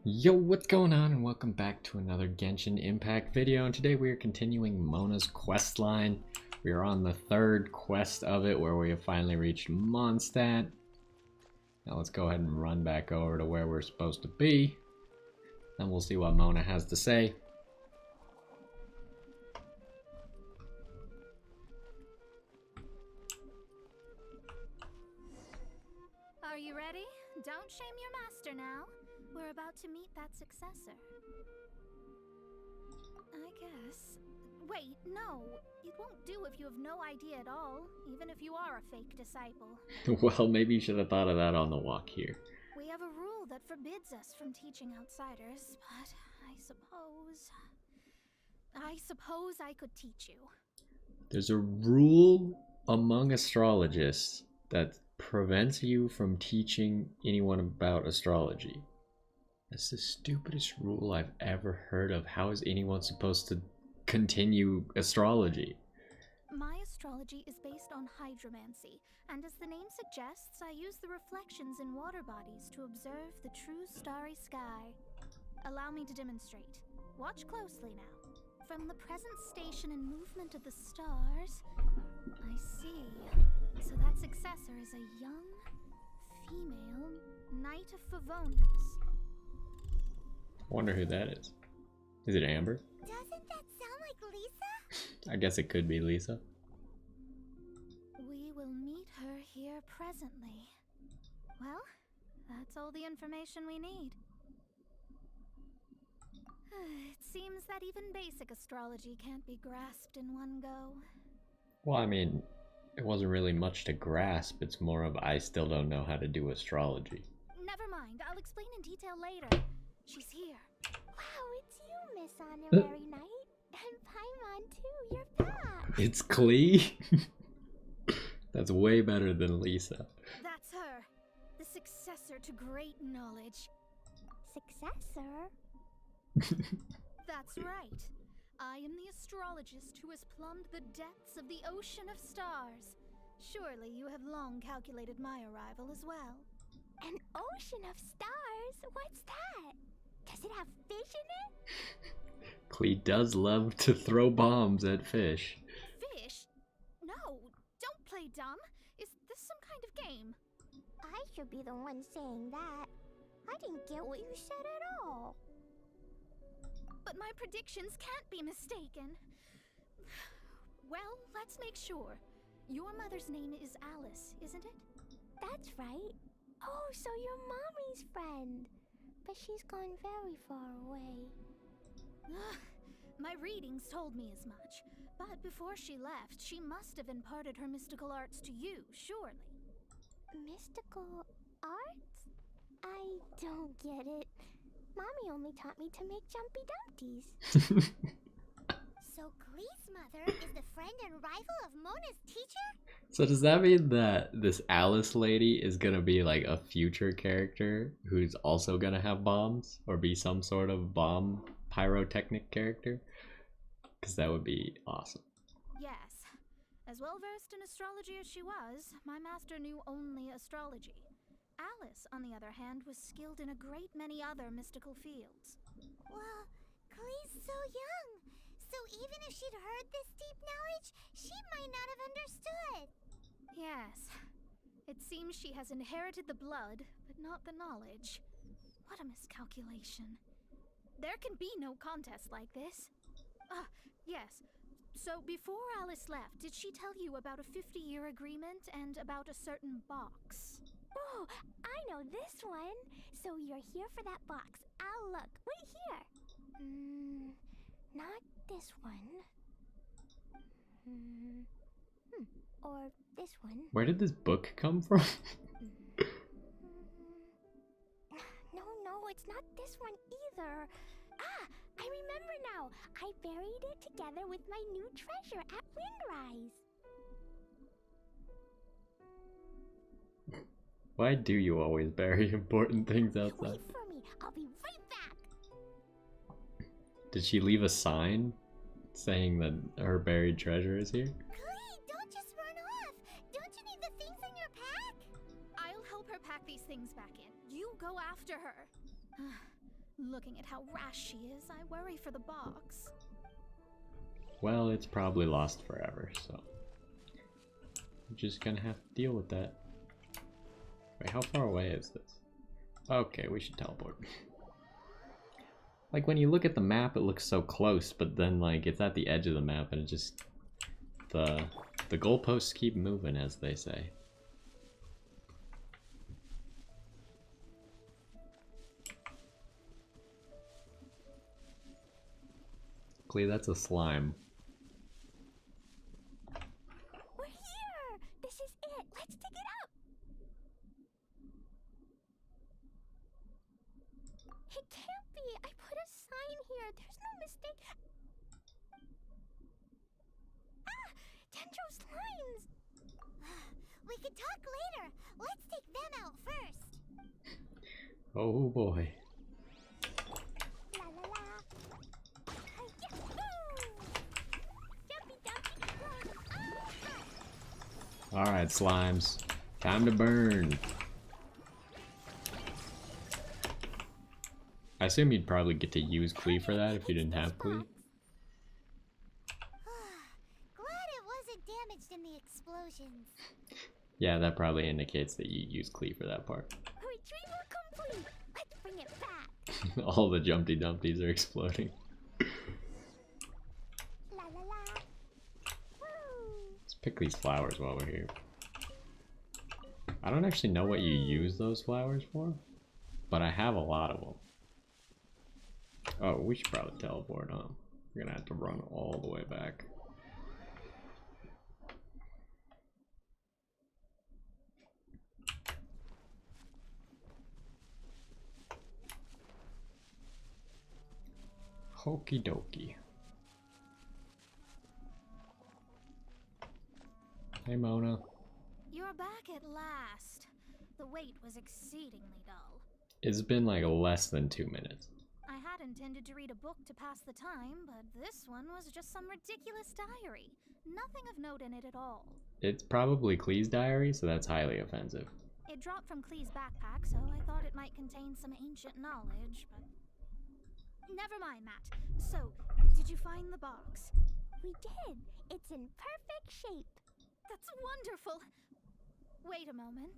Yo, what's going on, and welcome back to another Genshin Impact video. And today we are continuing Mona's quest line. We are on the third quest of it, where we have finally reached Mondstadt. Now let's go ahead and run back over to where we're supposed to be, and we'll see what Mona has to say. Are you ready? Don't shame your master now. We're about to meet that successor. I guess. Wait, no. It won't do if you have no idea at all, even if you are a fake disciple. Well, maybe you should have thought of that on the walk here. We have a rule that forbids us from teaching outsiders, but I suppose I could teach you. There's a rule among astrologists that prevents you from teaching anyone about astrology. That's the stupidest rule I've ever heard of. How is anyone supposed to continue astrology? My astrology is based on hydromancy, and as the name suggests, I use the reflections in water bodies to observe the true starry sky. Allow me to demonstrate. Watch closely now. From the present station and movement of the stars, I see. So that successor is a young, female Knight of Favonius. I wonder who that is. Is it Amber? Doesn't that sound like Lisa? I guess it could be Lisa. We will meet her here presently. Well, that's all the information we need. It seems that even basic astrology can't be grasped in one go. Well, I mean, it wasn't really much to grasp. It's more of I still don't know how to do astrology. Never mind, I'll explain in detail later. She's here. Wow, it's you, Miss Honorary Knight. And Paimon too, you're back. It's Klee? That's way better than Lisa. That's her. The successor to great knowledge. Successor? That's right. I am the astrologist who has plumbed the depths of the ocean of stars. Surely you have long calculated my arrival as well. An ocean of stars? What's that? Does it have fish in it? Klee does love to throw bombs at fish. Fish? No, don't play dumb. Is this some kind of game? I should be the one saying that. I didn't get what you said at all. But my predictions can't be mistaken. Well, let's make sure. Your mother's name is Alice, isn't it? That's right. Oh, so you're Mommy's friend. But she's gone very far away. My readings told me as much. But before she left, she must have imparted her mystical arts to you, surely. Mystical arts? I don't get it. Mommy only taught me to make jumpy dumpties. So Klee's mother is the friend and rival of Mona's teacher? So does that mean that this Alice lady is gonna be like a future character who's also gonna have bombs? Or be some sort of bomb pyrotechnic character? Because that would be awesome. Yes. As well versed in astrology as she was, my master knew only astrology. Alice, on the other hand, was skilled in a great many other mystical fields. Well, Klee's so young. So even if she'd heard this deep knowledge, she might not have understood. Yes. It seems she has inherited the blood, but not the knowledge. What a miscalculation. There can be no contest like this. Yes. So before Alice left, did she tell you about a 50-year agreement and about a certain box? Oh, I know this one. So you're here for that box. I'll look. Wait here. Not this one. Or this one. Where did this book come from? No, it's not this one either. Ah, I remember now. I buried it together with my new treasure at Windrise. Why do you always bury important things outside? Wait for me. I'll be right back. Did she leave a sign saying that her buried treasure is here? Klee, don't just run off. Don't you need the things in your pack? I'll help her pack these things back in. You go after her. Looking at how rash she is, I worry for the box. Well, it's probably lost forever, so we're just gonna have to deal with that. Wait, how far away is this? Okay, we should teleport. Like when you look at the map, it looks so close, but then like it's at the edge of the map, and it just the goalposts keep moving, as they say. Clee, that's a slime. We're here! This is it! Let's dig it up! It can't be! I put a sign here! There's no mistake! Ah! Dendro slimes! We can talk later! Let's take them out first! Oh boy. La la la! Jumpy dumpy! Alright, slimes. Time to burn. I assume you'd probably get to use Clee for that if you didn't have Clee. Glad it wasn't damaged in the explosions. Yeah, that probably indicates that you use Clee for that part. Retrieval complete! Let's bring it back! All the Jumpty Dumpties are exploding. La la la! Woo! Let's pick these flowers while we're here. I don't actually know what you use those flowers for, but I have a lot of them. Oh, we should probably teleport, huh? We're gonna have to run all the way back. Okie dokie. Hey, Mona. You're back at last. The wait was exceedingly dull. It's been like less than 2 minutes. I had intended to read a book to pass the time, but this one was just some ridiculous diary. Nothing of note in it at all. It's probably Clee's diary, so that's highly offensive. It dropped from Clee's backpack, so I thought it might contain some ancient knowledge, but... Never mind that. So, did you find the box? We did! It's in perfect shape! That's wonderful! Wait a moment.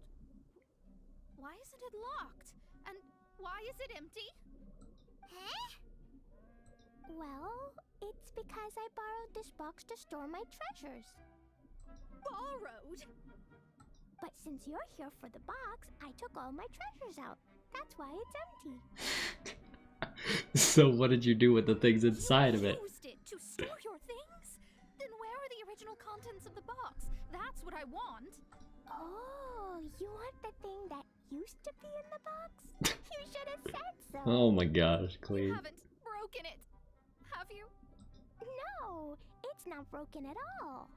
Why isn't it locked? And why is it empty? Huh? Well, it's because I borrowed this box to store my treasures. Borrowed? But since you're here for the box, I took all my treasures out. That's why it's empty. So what did you do with the things inside of it? Used it to store your things? Then where are the original contents of the box? That's what I want. Oh, you want the thing that used to be in the box? You should have said so. Oh my gosh, Clee. You haven't broken it, have you? No, it's not broken at all.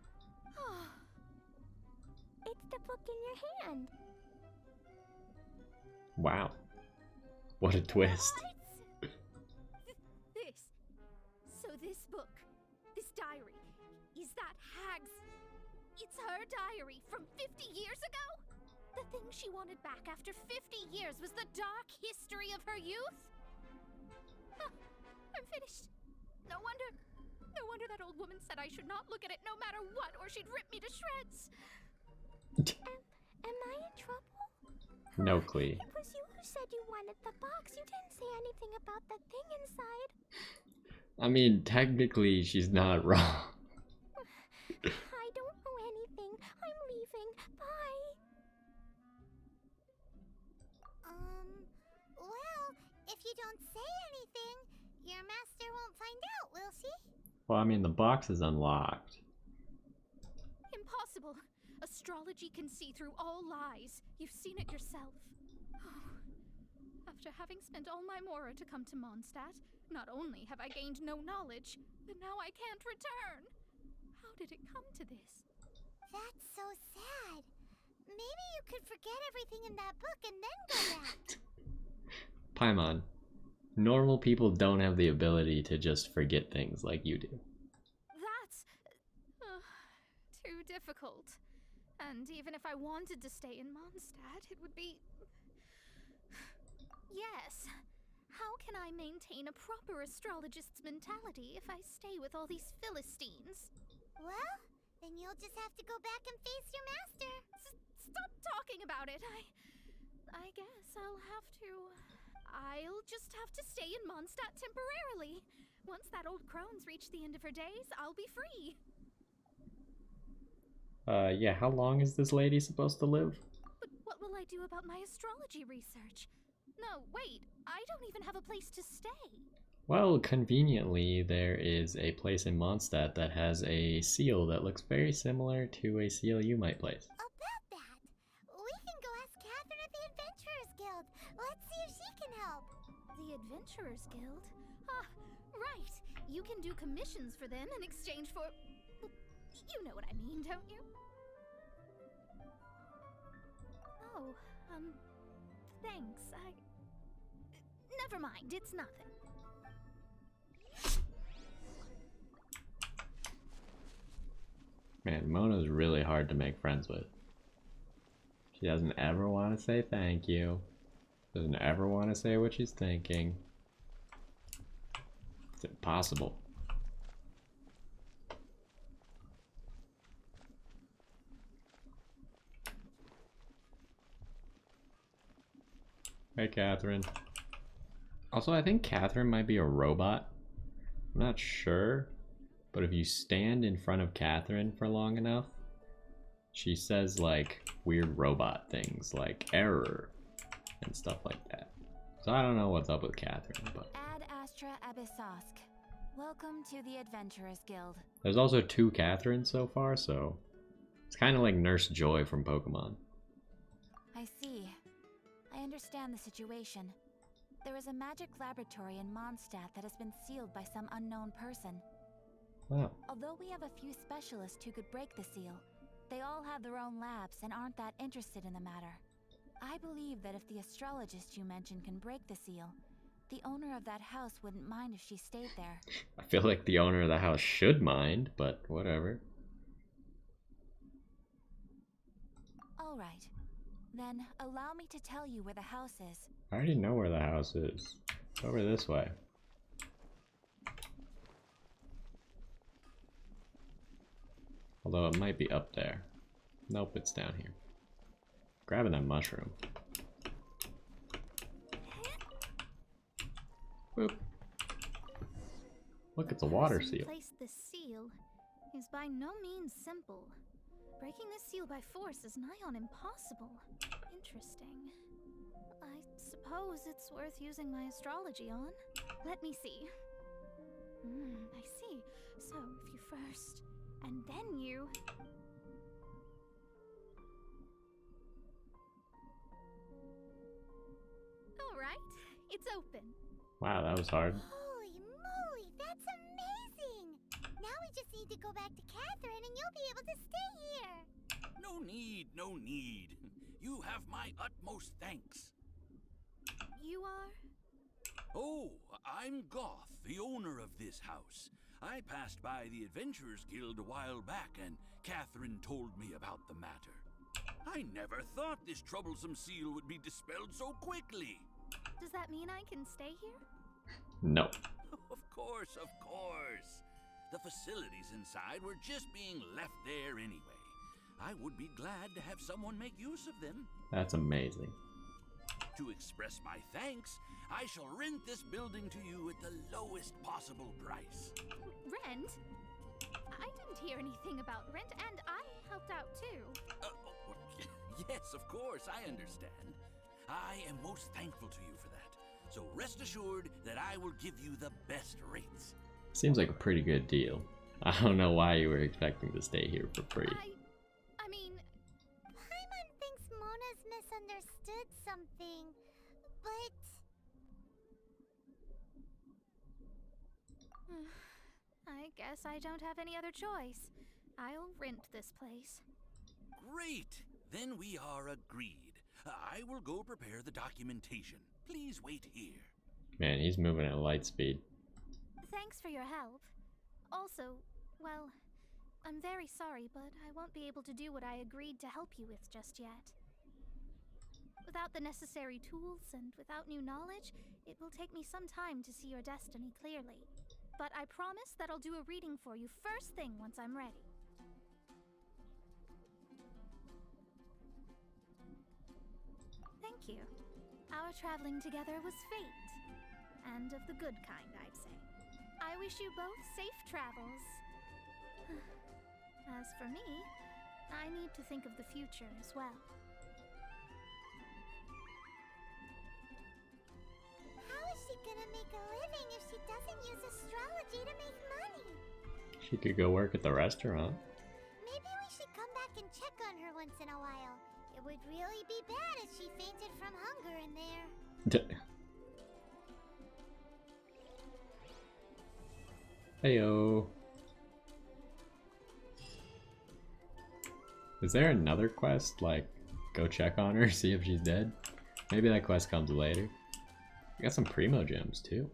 It's the book in your hand. Wow. What a twist. This book, this diary, is that Hag's? It's her diary from 50 years ago? The thing she wanted back after 50 years was the dark history of her youth? Huh, I'm finished. No wonder that old woman said I should not look at it no matter what, or she'd rip me to shreds. Am I in trouble? No, Clee. It was you who said you wanted the box. You didn't say anything about the thing inside. I mean, technically, she's not wrong. I don't know anything. I'm leaving. Bye. Well, if you don't say anything, your master won't find out, will she? Well, I mean, the box is unlocked. Impossible. Astrology can see through all lies. You've seen it yourself. After having spent all my mora to come to Mondstadt, not only have I gained no knowledge, but now I can't return. How did it come to this? That's so sad. Maybe you could forget everything in that book and then go back. Paimon, normal people don't have the ability to just forget things like you do. That's... too difficult. And even if I wanted to stay in Mondstadt, it would be... Yes. How can I maintain a proper astrologist's mentality if I stay with all these Philistines? Well, then you'll just have to go back and face your master. Stop talking about it. I guess I'll just have to stay in Mondstadt temporarily. Once that old crone's reached the end of her days, I'll be free. Yeah, how long is this lady supposed to live? But what will I do about my astrology research? No, wait, I don't even have a place to stay. Well, conveniently, there is a place in Mondstadt that has a seal that looks very similar to a seal you might place. About that, we can go ask Catherine at the Adventurers Guild. Let's see if she can help. The Adventurers Guild? Ah, right. You can do commissions for them in exchange for... Well, you know what I mean, don't you? Oh, thanks. Never mind, it's nothing. Man, Mona's really hard to make friends with. She doesn't ever want to say thank you. Doesn't ever want to say what she's thinking. It's impossible. Hey, Catherine. Also, I think Catherine might be a robot. I'm not sure. But if you stand in front of Catherine for long enough, she says like weird robot things like error and stuff like that. So I don't know what's up with Catherine, but... Ad Astra Abyssosk. Welcome to the Adventurers Guild. There's also 2 Catherines so far, so... It's kind of like Nurse Joy from Pokemon. I see. I understand the situation. There is a magic laboratory in Mondstadt that has been sealed by some unknown person. Wow. Although we have a few specialists who could break the seal, they all have their own labs and aren't that interested in the matter. I believe that if the astrologist you mentioned can break the seal, the owner of that house wouldn't mind if she stayed there. I feel like the owner of the house should mind, but whatever. Alright. Then allow me to tell you where the house is. I already know where the house is. It's over this way. Although it might be up there. Nope, it's down here. Grabbing that mushroom. Boop. Look, it's a water seal. Place the seal is by no means simple. Breaking this seal by force is nigh on impossible. Interesting. I suppose it's worth using my astrology on. Let me see. I see. So if you first, and then you... Alright, it's open. Wow, that was hard. Holy moly, that's amazing! Now we just need to go back to Catherine and you'll be able to stay here. No need, no need. You have my utmost thanks. You are? Oh, I'm Goth, the owner of this house. I passed by the Adventurers Guild a while back and Catherine told me about the matter. I never thought this troublesome seal would be dispelled so quickly. Does that mean I can stay here? No. Of course, of course. The facilities inside were just being left there anyway. I would be glad to have someone make use of them. That's amazing. To express my thanks, I shall rent this building to you at the lowest possible price. Rent? I didn't hear anything about rent, and I helped out too. Yes, of course, I understand. I am most thankful to you for that. So rest assured that I will give you the best rates. Seems like a pretty good deal. I don't know why you were expecting to stay here for free. I mean... Paimon thinks Mona's misunderstood something, but... I guess I don't have any other choice. I'll rent this place. Great! Then we are agreed. I will go prepare the documentation. Please wait here. Man, he's moving at light speed. Thanks for your help. Also, well, I'm very sorry, but I won't be able to do what I agreed to help you with just yet. Without the necessary tools and without new knowledge, it will take me some time to see your destiny clearly. But I promise that I'll do a reading for you first thing once I'm ready. Thank you. Our traveling together was fate. And of the good kind, I'd say. I wish you both safe travels. As for me, I need to think of the future as well. How is she gonna make a living if she doesn't use astrology to make money? She could go work at the restaurant. Maybe we should come back and check on her once in a while. It would really be bad if she fainted from hunger in there. Heyo. Is there another quest? Like, go check on her, see if she's dead? Maybe that quest comes later. We got some Primo gems too.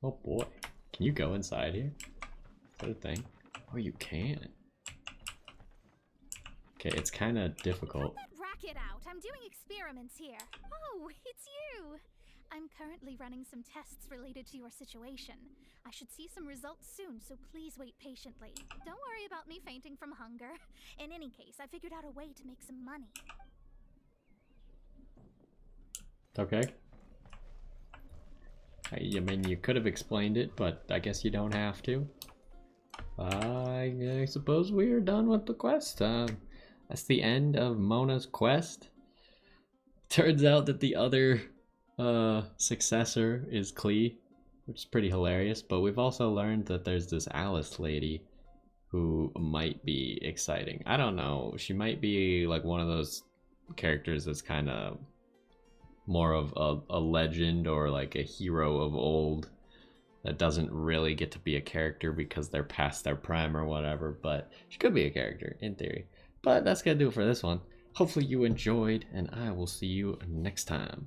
Oh boy. Can you go inside here? Is that a thing? Oh, you can. Okay, it's kind of difficult. Cut that racket out! I'm doing experiments here. Oh, it's you! I'm currently running some tests related to your situation. I should see some results soon, so please wait patiently. Don't worry about me fainting from hunger. In any case, I figured out a way to make some money. Okay. I mean, you could have explained it, but I guess you don't have to. I suppose we are done with the quest. That's the end of Mona's quest. Turns out that the other successor is Klee, which is pretty hilarious, but we've also learned that there's this Alice lady who might be exciting. I don't know, she might be like one of those characters that's kind of more of a legend or like a hero of old that doesn't really get to be a character because they're past their prime or whatever, but she could be a character in theory. But that's gonna do it for this one. Hopefully you enjoyed, and I will see you next time.